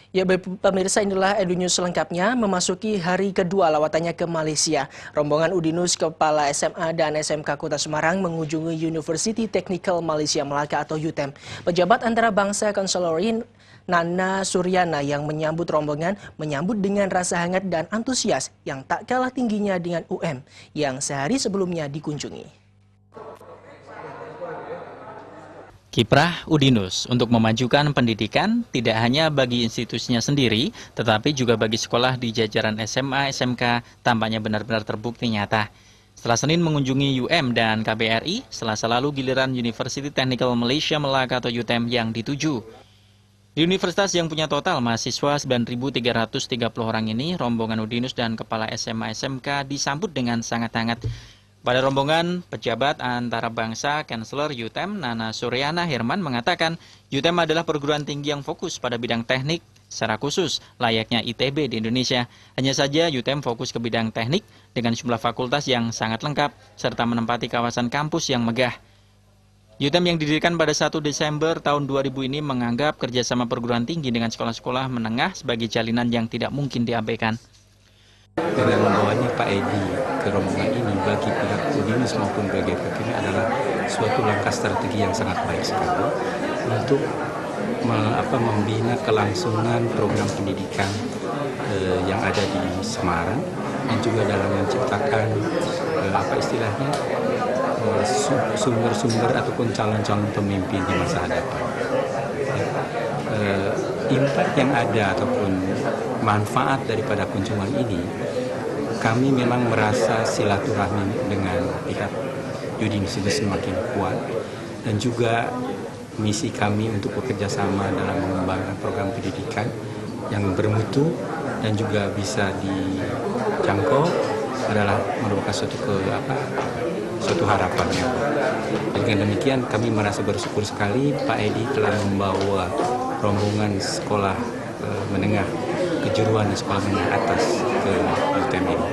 Ya, baik pemirsa, inilah EduNews selengkapnya. Memasuki hari kedua lawatannya ke Malaysia, rombongan Udinus Kepala SMA dan SMK Kota Semarang mengunjungi University Technical Malaysia Melaka atau UTM. Pejabat antarabangsa Konselorin Nana Suryana yang menyambut rombongan menyambut dengan rasa hangat dan antusias yang tak kalah tingginya dengan UM yang sehari sebelumnya dikunjungi. Kiprah Udinus untuk memajukan pendidikan tidak hanya bagi institusinya sendiri, tetapi juga bagi sekolah di jajaran SMA, SMK tampaknya benar-benar terbukti nyata. Setelah Senin mengunjungi UM dan KBRI, Selasa lalu giliran University Technical Malaysia Melaka atau UTM yang dituju. Di universitas yang punya total mahasiswa 9.330 orang ini, rombongan Udinus dan kepala SMA, SMK disambut dengan sangat hangat. Pada rombongan, pejabat antarabangsa Kanselir UTM Nana Suryana Herman mengatakan UTM adalah perguruan tinggi yang fokus pada bidang teknik secara khusus layaknya ITB di Indonesia. Hanya saja UTM fokus ke bidang teknik dengan jumlah fakultas yang sangat lengkap serta menempati kawasan kampus yang megah. UTM yang didirikan pada 1 Desember tahun 2000 ini menganggap kerjasama perguruan tinggi dengan sekolah-sekolah menengah sebagai jalinan yang tidak mungkin diabaikan. Dengan membawanya Pak Edi ke rombongan ini bagi pihak Udinus maupun bagi ini adalah suatu langkah strategi yang sangat baik sekali untuk membina kelangsungan program pendidikan yang ada di Semarang dan juga dalam menciptakan sumber-sumber ataupun calon-calon pemimpin di masa hadapan. Impact yang ada ataupun manfaat daripada kunjungan ini, kami memang merasa silaturahmi dengan pihak Udinus itu semakin kuat dan juga misi kami untuk bekerja sama dalam mengembangkan program pendidikan yang bermutu dan juga bisa dijangkau adalah merupakan suatu harapan. Dengan demikian kami merasa bersyukur sekali Pak Edi telah membawa rombongan sekolah menengah kejuruan dan sekolah menengah atas ke UTM ini.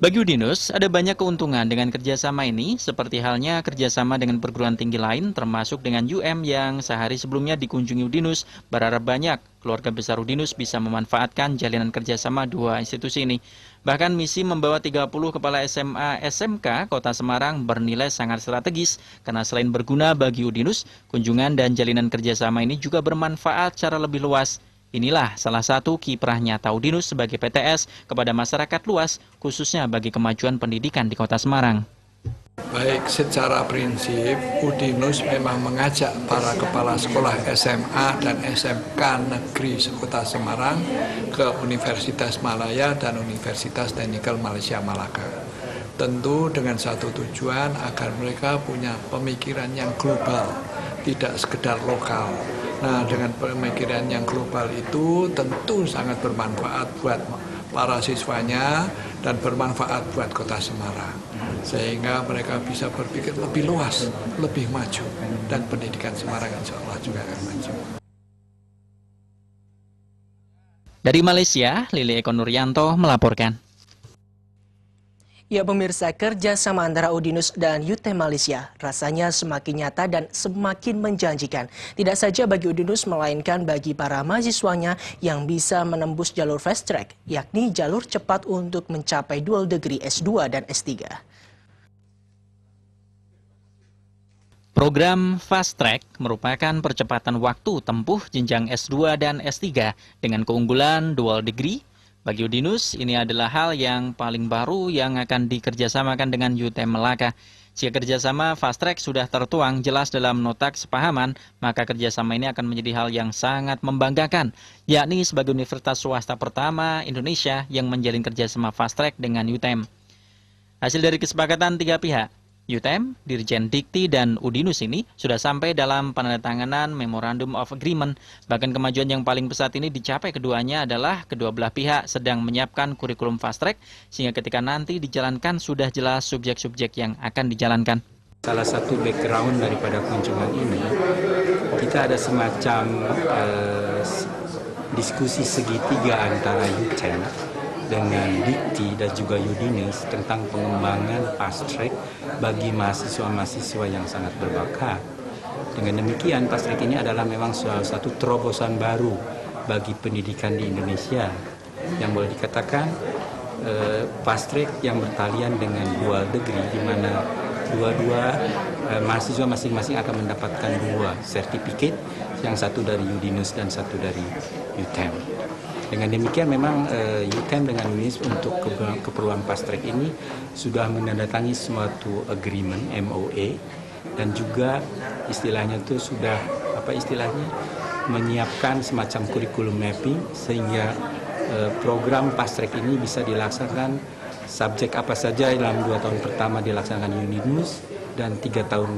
Bagi Udinus, ada banyak keuntungan dengan kerjasama ini, seperti halnya kerjasama dengan perguruan tinggi lain, termasuk dengan UM yang sehari sebelumnya dikunjungi Udinus, berharap banyak keluarga besar Udinus bisa memanfaatkan jalinan kerjasama dua institusi ini. Bahkan misi membawa 30 kepala SMA SMK Kota Semarang bernilai sangat strategis, karena selain berguna bagi Udinus, kunjungan dan jalinan kerjasama ini juga bermanfaat secara lebih luas. Inilah salah satu kiprah nyata Udinus sebagai PTS kepada masyarakat luas, khususnya bagi kemajuan pendidikan di Kota Semarang. Baik, secara prinsip Udinus memang mengajak para kepala sekolah SMA dan SMK Negeri Kota Semarang ke Universitas Malaya dan Universitas Technical Malaysia Melaka. Tentu dengan satu tujuan agar mereka punya pemikiran yang global, tidak sekedar lokal. Nah, dengan pemikiran yang global itu tentu sangat bermanfaat buat para siswanya dan bermanfaat buat Kota Semarang. Sehingga mereka bisa berpikir lebih luas, lebih maju, dan pendidikan Semarang insya Allah juga akan maju. Dari Malaysia, Lili Eko Nuryanto melaporkan. Ya pemirsa, kerjasama antara Udinus dan UTM Malaysia rasanya semakin nyata dan semakin menjanjikan. Tidak saja bagi Udinus, melainkan bagi para mahasiswanya yang bisa menembus jalur fast track, yakni jalur cepat untuk mencapai dual degree S2 dan S3. Program Fast Track merupakan percepatan waktu tempuh jenjang S2 dan S3 dengan keunggulan dual degree. Bagi Udinus, ini adalah hal yang paling baru yang akan dikerjasamakan dengan UTM Melaka. Jika kerjasama Fast Track sudah tertuang jelas dalam nota kesepahaman, maka kerjasama ini akan menjadi hal yang sangat membanggakan, yakni sebagai universitas swasta pertama Indonesia yang menjalin kerjasama Fast Track dengan UTM. Hasil dari kesepakatan tiga pihak, UTM, Dirjen Dikti, dan Udinus ini sudah sampai dalam penandatanganan Memorandum of Agreement. Bahkan kemajuan yang paling pesat ini dicapai keduanya adalah kedua belah pihak sedang menyiapkan kurikulum fast track, sehingga ketika nanti dijalankan sudah jelas subjek-subjek yang akan dijalankan. Salah satu background daripada kunjungan ini, kita ada semacam diskusi segitiga antara UTM dengan Dikti dan juga Udinus tentang pengembangan fast track bagi mahasiswa-mahasiswa yang sangat berbakat. Dengan demikian, fast track ini adalah memang salah satu terobosan baru bagi pendidikan di Indonesia yang boleh dikatakan fast track yang bertalian dengan dual degree, di mana dua-dua mahasiswa masing-masing akan mendapatkan 2 sertifikat, yang satu dari Udinus dan satu dari UTEM. Dengan demikian memang UTEM dengan Udinus untuk keperluan fast track ini sudah menandatangani suatu agreement MOA, dan juga istilahnya itu sudah menyiapkan semacam kurikulum mapping sehingga program fast track ini bisa dilaksanakan subjek apa saja dalam 2 tahun pertama dilaksanakan Udinus dan 3 tahun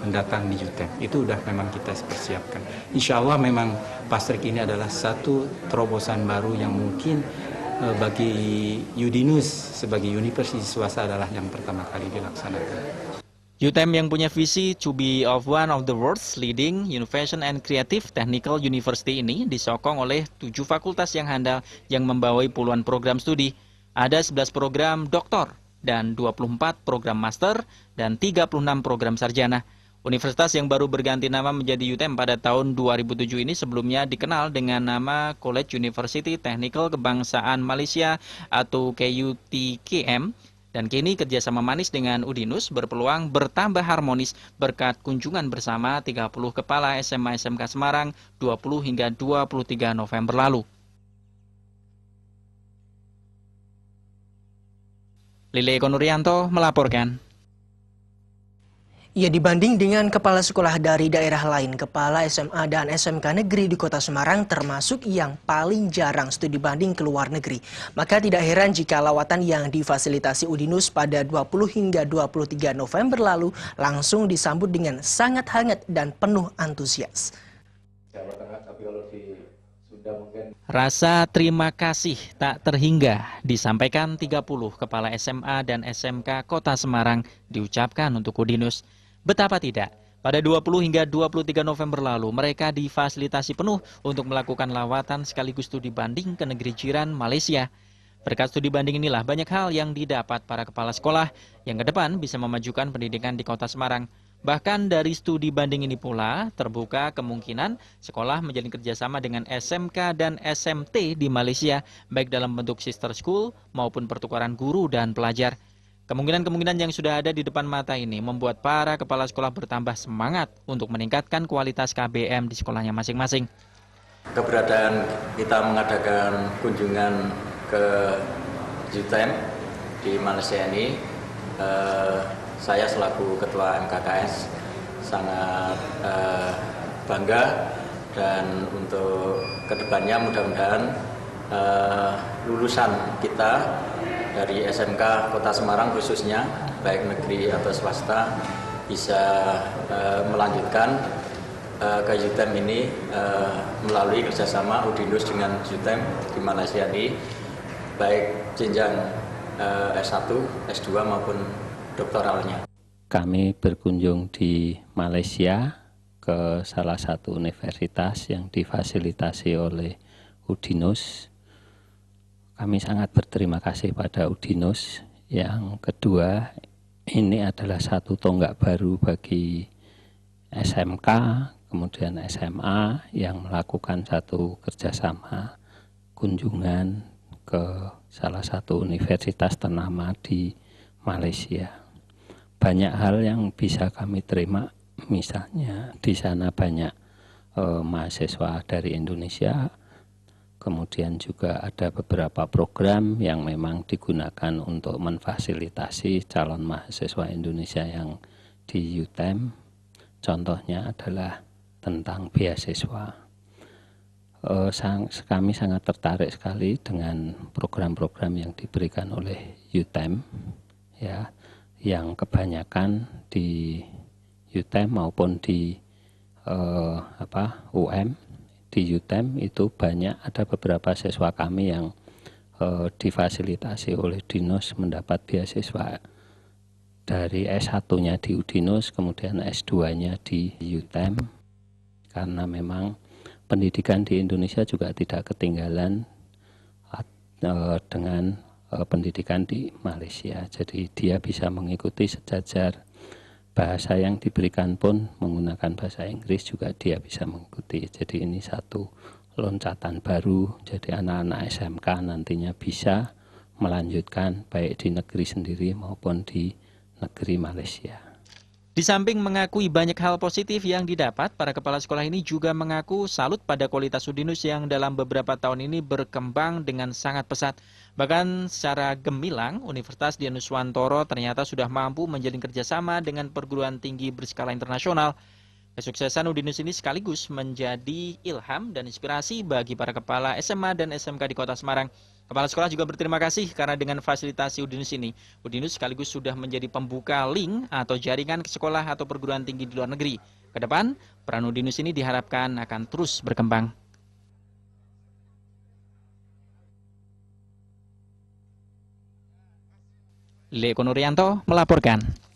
mendatang di UTEM. Itu udah memang kita persiapkan. Insya Allah memang fast track ini adalah satu terobosan baru yang mungkin bagi Udinus sebagai universitas swasta adalah yang pertama kali dilaksanakan. UTEM yang punya visi to be of one of the world's leading innovation and creative technical university ini disokong oleh 7 fakultas yang handal yang membawahi puluhan program studi. Ada 11 program doktor dan 24 program master dan 36 program sarjana. Universitas yang baru berganti nama menjadi UTEM pada tahun 2007 ini sebelumnya dikenal dengan nama College University Technical Kebangsaan Malaysia atau KUTKM. Dan kini kerjasama manis dengan Udinus berpeluang bertambah harmonis berkat kunjungan bersama 30 kepala SMA SMK Semarang 20 hingga 23 November lalu. Lile Eko Nuryanto melaporkan. Ya, dibanding dengan kepala sekolah dari daerah lain, kepala SMA dan SMK negeri di Kota Semarang termasuk yang paling jarang studi banding ke luar negeri. Maka tidak heran jika lawatan yang difasilitasi Udinus pada 20 hingga 23 November lalu langsung disambut dengan sangat hangat dan penuh antusias. Rasa terima kasih tak terhingga disampaikan 30 kepala SMA dan SMK Kota Semarang diucapkan untuk Udinus. Betapa tidak, pada 20 hingga 23 November lalu mereka difasilitasi penuh untuk melakukan lawatan sekaligus studi banding ke negeri jiran Malaysia. Berkat studi banding inilah banyak hal yang didapat para kepala sekolah yang ke depan bisa memajukan pendidikan di Kota Semarang. Bahkan dari studi banding ini pula terbuka kemungkinan sekolah menjalin kerjasama dengan SMK dan SMT di Malaysia, baik dalam bentuk sister school maupun pertukaran guru dan pelajar. Kemungkinan-kemungkinan yang sudah ada di depan mata ini membuat para kepala sekolah bertambah semangat untuk meningkatkan kualitas KBM di sekolahnya masing-masing. Keberadaan kita mengadakan kunjungan ke UTEM di Malaysia ini, saya selaku Ketua MKKS sangat bangga, dan untuk kedepannya mudah-mudahan lulusan kita dari SMK Kota Semarang khususnya, baik negeri atau swasta, bisa melanjutkan ke UTEM ini melalui kerjasama Udinus dengan UTEM di Malaysia ini, baik jenjang S1, S2 maupun doktoralnya. Kami berkunjung di Malaysia ke salah satu universitas yang difasilitasi oleh Udinus. Kami sangat berterima kasih pada Udinus. Yang kedua, ini adalah satu tonggak baru bagi SMK, kemudian SMA yang melakukan satu kerjasama kunjungan ke salah satu universitas ternama di Malaysia. Banyak hal yang bisa kami terima, misalnya di sana banyak mahasiswa dari Indonesia. Kemudian juga ada beberapa program yang memang digunakan untuk memfasilitasi calon mahasiswa Indonesia yang di UTEM. Contohnya adalah tentang beasiswa. Kami sangat tertarik sekali dengan program-program yang diberikan oleh UTEM, ya, yang kebanyakan di UTEM maupun di UM. Di UTEM itu banyak, ada beberapa siswa kami yang difasilitasi oleh Udinus mendapat beasiswa dari S1-nya di Udinus, kemudian S2-nya di UTEM, karena memang pendidikan di Indonesia juga tidak ketinggalan dengan pendidikan di Malaysia. Jadi dia bisa mengikuti sejajar. Bahasa yang diberikan pun menggunakan bahasa Inggris juga dia bisa mengikuti. Jadi ini satu loncatan baru. Jadi anak-anak SMK nantinya bisa melanjutkan baik di negeri sendiri maupun di negeri Malaysia. Di samping mengakui banyak hal positif yang didapat, para kepala sekolah ini juga mengaku salut pada kualitas Udinus yang dalam beberapa tahun ini berkembang dengan sangat pesat. Bahkan secara gemilang, Universitas Dianuswantoro ternyata sudah mampu menjalin kerjasama dengan perguruan tinggi berskala internasional. Kesuksesan Udinus ini sekaligus menjadi ilham dan inspirasi bagi para kepala SMA dan SMK di Kota Semarang. Kepala sekolah juga berterima kasih karena dengan fasilitasi Udinus ini, Udinus sekaligus sudah menjadi pembuka link atau jaringan ke sekolah atau perguruan tinggi di luar negeri. Kedepan, peran Udinus ini diharapkan akan terus berkembang. Leko Nuryanto melaporkan.